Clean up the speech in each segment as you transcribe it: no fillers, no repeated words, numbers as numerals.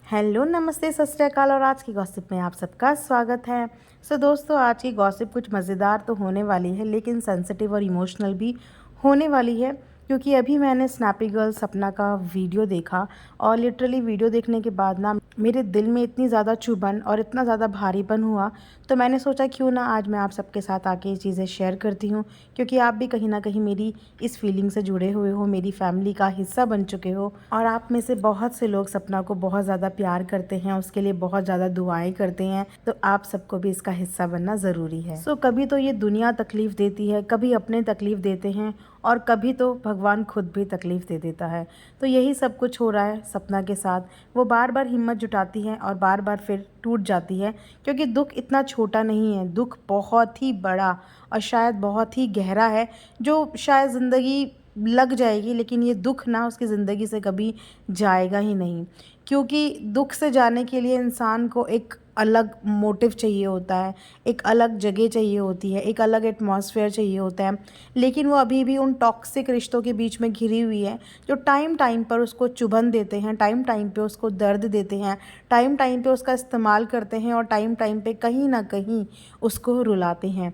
Hello, नमस्ते, सत श्री अकाल और आज की गॉसिप में आप सबका स्वागत है। दोस्तों, आज की गॉसिप कुछ मज़ेदार तो होने वाली है लेकिन सेंसिटिव और इमोशनल भी होने वाली है, क्योंकि अभी मैंने स्नैपी गर्ल सपना का वीडियो देखा और लिटरली वीडियो देखने के बाद ना मेरे दिल में इतनी ज़्यादा चुभन और इतना ज़्यादा भारीपन हुआ। तो मैंने सोचा क्यों ना आज मैं आप सबके साथ आके ये चीज़ें शेयर करती हूँ, क्योंकि आप भी कहीं ना कहीं मेरी इस फीलिंग से जुड़े हुए हो, मेरी फैमिली का हिस्सा बन चुके हो और आप में से बहुत से लोग सपना को बहुत ज़्यादा प्यार करते हैं, उसके लिए बहुत ज़्यादा दुआएं करते हैं। तो आप सबको भी इसका हिस्सा बनना ज़रूरी है। कभी तो ये दुनिया तकलीफ़ देती है, कभी अपने तकलीफ़ देते हैं और कभी तो भगवान खुद भी तकलीफ़ दे देता है। तो यही सब कुछ हो रहा है सपना के साथ। वो बार बार हिम्मत जुटाती है और बार बार फिर टूट जाती है, क्योंकि दुख इतना छोटा नहीं है, दुख बहुत ही बड़ा और शायद बहुत ही गहरा है, जो शायद ज़िंदगी लग जाएगी लेकिन ये दुख ना उसकी ज़िंदगी से कभी जाएगा ही नहीं। क्योंकि दुख से जाने के लिए इंसान को एक अलग मोटिव चाहिए होता है, एक अलग जगह चाहिए होती है, एक अलग एटमॉस्फेयर चाहिए होता है, लेकिन वो अभी भी उन टॉक्सिक रिश्तों के बीच में घिरी हुई है, जो टाइम टाइम पर उसको चुभन देते हैं, टाइम टाइम पे उसको दर्द देते हैं, टाइम टाइम पे उसका इस्तेमाल करते हैं और टाइम टाइम पे कहीं ना कहीं उसको रुलाते हैं।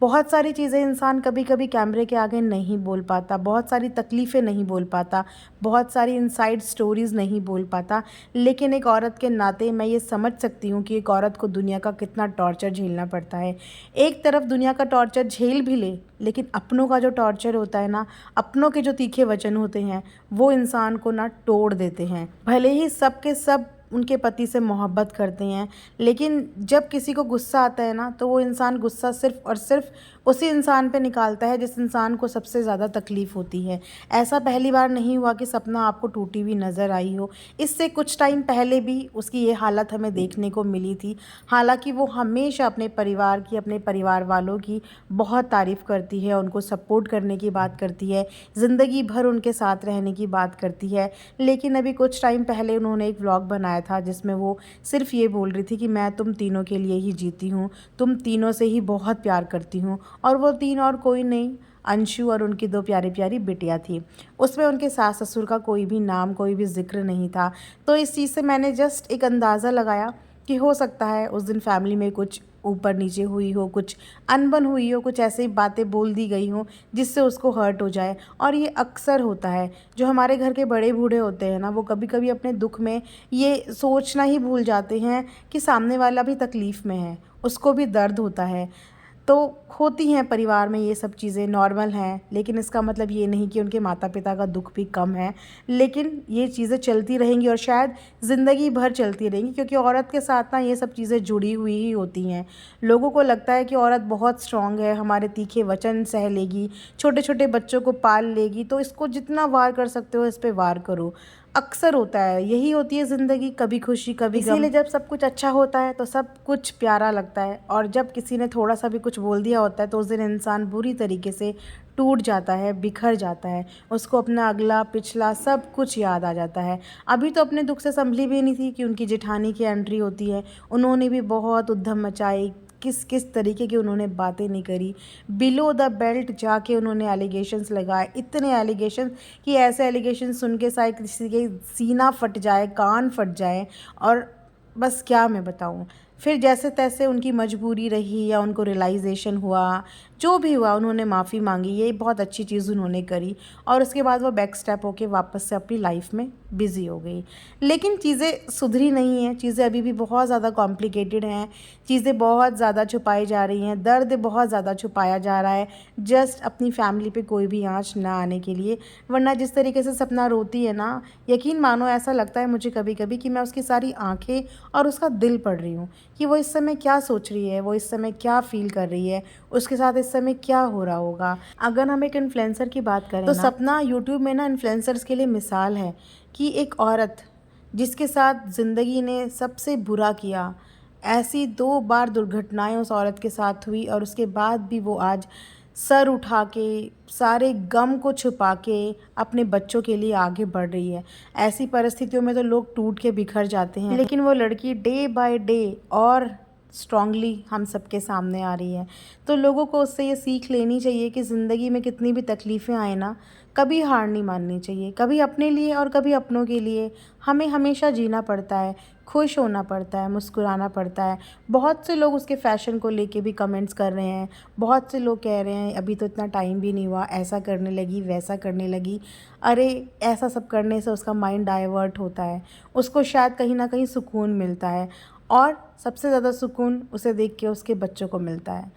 बहुत सारी चीज़ें इंसान कभी कभी कैमरे के आगे नहीं बोल पाता, बहुत सारी तकलीफ़ें नहीं बोल पाता, बहुत सारी इनसाइड स्टोरीज़ नहीं बोल पाता, लेकिन एक औरत के नाते मैं ये समझ सकती हूँ कि एक औरत को दुनिया का कितना टॉर्चर झेलना पड़ता है। एक तरफ दुनिया का टॉर्चर झेल भी ले, लेकिन अपनों का जो टॉर्चर होता है ना, अपनों के जो तीखे वचन होते हैं, वो इंसान को ना तोड़ देते हैं। भले ही सब के सब उनके पति से मोहब्बत करते हैं, लेकिन जब किसी को गुस्सा आता है ना, तो वो इंसान गुस्सा सिर्फ़ और सिर्फ उसी इंसान पे निकालता है जिस इंसान को सबसे ज़्यादा तकलीफ़ होती है। ऐसा पहली बार नहीं हुआ कि सपना आपको टूटी हुई नज़र आई हो। इससे कुछ टाइम पहले भी उसकी ये हालत हमें देखने को मिली थी। हालांकि वो हमेशा अपने परिवार की, अपने परिवार वालों की बहुत तारीफ़ करती है, उनको सपोर्ट करने की बात करती है, ज़िंदगी भर उनके साथ रहने की बात करती है। लेकिन अभी कुछ टाइम पहले उन्होंने एक व्लॉग बनाया था जिसमें वो सिर्फ ये बोल रही थी कि मैं तुम तीनों के लिए ही जीती हूँ, तुम तीनों से ही बहुत प्यार करती हूँ। और वो तीन और कोई नहीं, अंशु और उनकी दो प्यारी प्यारी बिटिया थी। उसमें उनके सास ससुर का कोई भी नाम, कोई भी जिक्र नहीं था। तो इस चीज़ से मैंने जस्ट एक अंदाज़ा लगाया कि हो सकता है उस दिन फैमिली में कुछ ऊपर नीचे हुई हो, कुछ अनबन हुई हो, कुछ ऐसी बातें बोल दी गई हों जिससे उसको हर्ट हो जाए। और ये अक्सर होता है, जो हमारे घर के बड़े बूढ़े होते हैं ना, वो कभी कभी अपने दुख में ये सोचना ही भूल जाते हैं कि सामने वाला भी तकलीफ़ में है, उसको भी दर्द होता है। तो होती हैं परिवार में ये सब चीज़ें, नॉर्मल हैं, लेकिन इसका मतलब ये नहीं कि उनके माता पिता का दुख भी कम है। लेकिन ये चीज़ें चलती रहेंगी और शायद ज़िंदगी भर चलती रहेंगी, क्योंकि औरत के साथ ना ये सब चीज़ें जुड़ी हुई ही होती हैं। लोगों को लगता है कि औरत बहुत स्ट्रांग है, हमारे तीखे वचन सह लेगी, छोटे छोटे बच्चों को पाल लेगी, तो इसको जितना वार कर सकते हो इस पर वार करो। अक्सर होता है, यही होती है ज़िंदगी, कभी खुशी कभी गम। इसीलिए जब सब कुछ अच्छा होता है तो सब कुछ प्यारा लगता है, और जब किसी ने थोड़ा सा भी कुछ बोल दिया होता है तो उस दिन इंसान बुरी तरीके से टूट जाता है, बिखर जाता है, उसको अपना अगला पिछला सब कुछ याद आ जाता है। अभी तो अपने दुख से संभली भी नहीं थी कि उनकी जेठानी की एंट्री होती है, उन्होंने भी बहुत उद्यम मचाई, किस किस तरीके की उन्होंने बातें नहीं करी, बिलो द बेल्ट जाके उन्होंने एलिगेशंस लगाए, इतने एलिगेशंस कि ऐसे एलिगेशन सुन के शायद किसी के सीना फट जाए, कान फट जाए। और बस क्या मैं बताऊं, फिर जैसे तैसे उनकी मजबूरी रही या उनको रियलाइजेशन हुआ, जो भी हुआ, उन्होंने माफ़ी मांगी, ये बहुत अच्छी चीज़ उन्होंने करी। और उसके बाद वो बैक स्टेप होके वापस से अपनी लाइफ में बिज़ी हो गई। लेकिन चीज़ें सुधरी नहीं हैं, चीज़ें अभी भी बहुत ज़्यादा कॉम्प्लिकेटेड हैं, चीज़ें बहुत ज़्यादा छुपाई जा रही हैं, दर्द बहुत ज़्यादा छुपाया जा रहा है, जस्ट अपनी फैमिली पे कोई भी आँच ना आने के लिए। वरना जिस तरीके से सपना रोती है ना, यकीन मानो ऐसा लगता है मुझे कभी कभी कि मैं उसकी सारी आँखें और उसका दिल पढ़ रही हूँ, कि वो इस समय क्या सोच रही है, वो इस समय क्या फील कर रही है, उसके साथ इस समय क्या हो रहा होगा। अगर हम एक इन्फ्लुएंसर की बात करें तो सपना यूट्यूब में ना इन्फ्लुएंसर्स के लिए मिसाल है, कि एक औरत जिसके साथ ज़िंदगी ने सबसे बुरा किया, ऐसी 2 बार दुर्घटनाएं उस औरत के साथ हुई, और उसके बाद भी वो आज सर उठा के, सारे गम को छुपा के अपने बच्चों के लिए आगे बढ़ रही है। ऐसी परिस्थितियों में तो लोग टूट के बिखर जाते हैं, लेकिन वो लड़की डे बाय डे और स्ट्रांगली हम सबके सामने आ रही है। तो लोगों को उससे ये सीख लेनी चाहिए कि ज़िंदगी में कितनी भी तकलीफ़ें आए ना, कभी हार नहीं माननी चाहिए। कभी अपने लिए और कभी अपनों के लिए हमें हमेशा जीना पड़ता है, खुश होना पड़ता है, मुस्कुराना पड़ता है। बहुत से लोग उसके फ़ैशन को लेके भी कमेंट्स कर रहे हैं। बहुत से लोग कह रहे हैं अभी तो इतना टाइम भी नहीं हुआ, ऐसा करने लगी, वैसा करने लगी। अरे! ऐसा सब करने से उसका माइंड डाइवर्ट होता है। उसको शायद कहीं न कहीं सुकून मिलता है और सबसे ज़्यादा सुकून उसे देख के उसके बच्चों को मिलता है।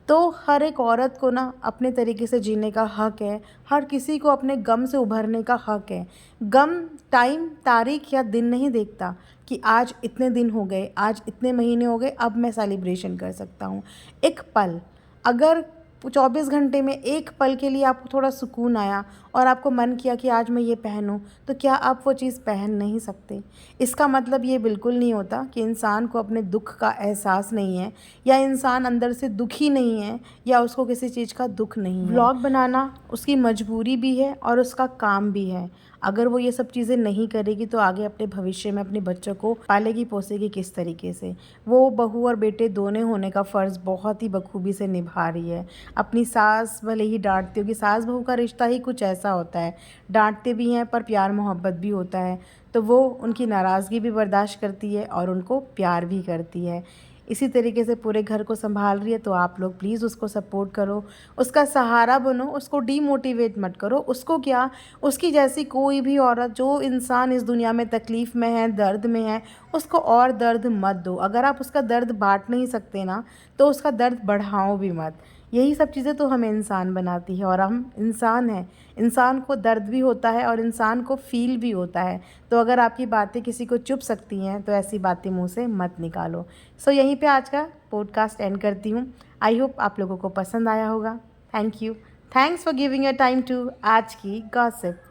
तो हर एक औरत को ना अपने तरीके से जीने का हक़ है। हर किसी को अपने गम से उभरने का हक़ है। गम टाइम, तारीख़ या दिन नहीं देखता कि आज इतने दिन हो गए, आज इतने महीने हो गए, अब मैं सेलिब्रेशन कर सकता हूँ। एक पल, अगर 24 घंटे में एक पल के लिए आपको थोड़ा सुकून आया और आपको मन किया कि आज मैं ये पहनूं, तो क्या आप वो चीज़ पहन नहीं सकते? इसका मतलब ये बिल्कुल नहीं होता कि इंसान को अपने दुख का एहसास नहीं है या इंसान अंदर से दुखी नहीं है या उसको किसी चीज़ का दुख नहीं है। व्लॉग बनाना उसकी मजबूरी भी है और उसका काम भी है। अगर वो ये सब चीज़ें नहीं करेगी तो आगे अपने भविष्य में अपने बच्चों को पालेगी पोसेगी किस तरीके से? वो बहू और बेटे दोनों होने का फ़र्ज़ बहुत ही बखूबी से निभा रही है। अपनी सास भले ही डांटती होगी, सास बहू का रिश्ता ही कुछ ऐसा होता है, डांटते भी हैं पर प्यार मोहब्बत भी होता है। तो वो उनकी नाराज़गी भी बर्दाश्त करती है और उनको प्यार भी करती है। इसी तरीके से पूरे घर को संभाल रही है, तो आप लोग प्लीज़ उसको सपोर्ट करो, उसका सहारा बनो, उसको डीमोटिवेट मत करो। उसको क्या, उसकी जैसी कोई भी औरत, जो इंसान इस दुनिया में तकलीफ़ में है, दर्द में है, उसको और दर्द मत दो। अगर आप उसका दर्द बाँट नहीं सकते ना, तो उसका दर्द बढ़ाओ भी मत। यही सब चीज़ें तो हमें इंसान बनाती है और हम इंसान हैं। इंसान को दर्द भी होता है और इंसान को फ़ील भी होता है। तो अगर आपकी बातें किसी को चुभ सकती हैं, तो ऐसी बातें मुँह से मत निकालो। सो यहीं पे आज का पॉडकास्ट एंड करती हूँ। आई होप आप लोगों को पसंद आया होगा। Thank you. Thanks for giving your time to आज की गॉसिप।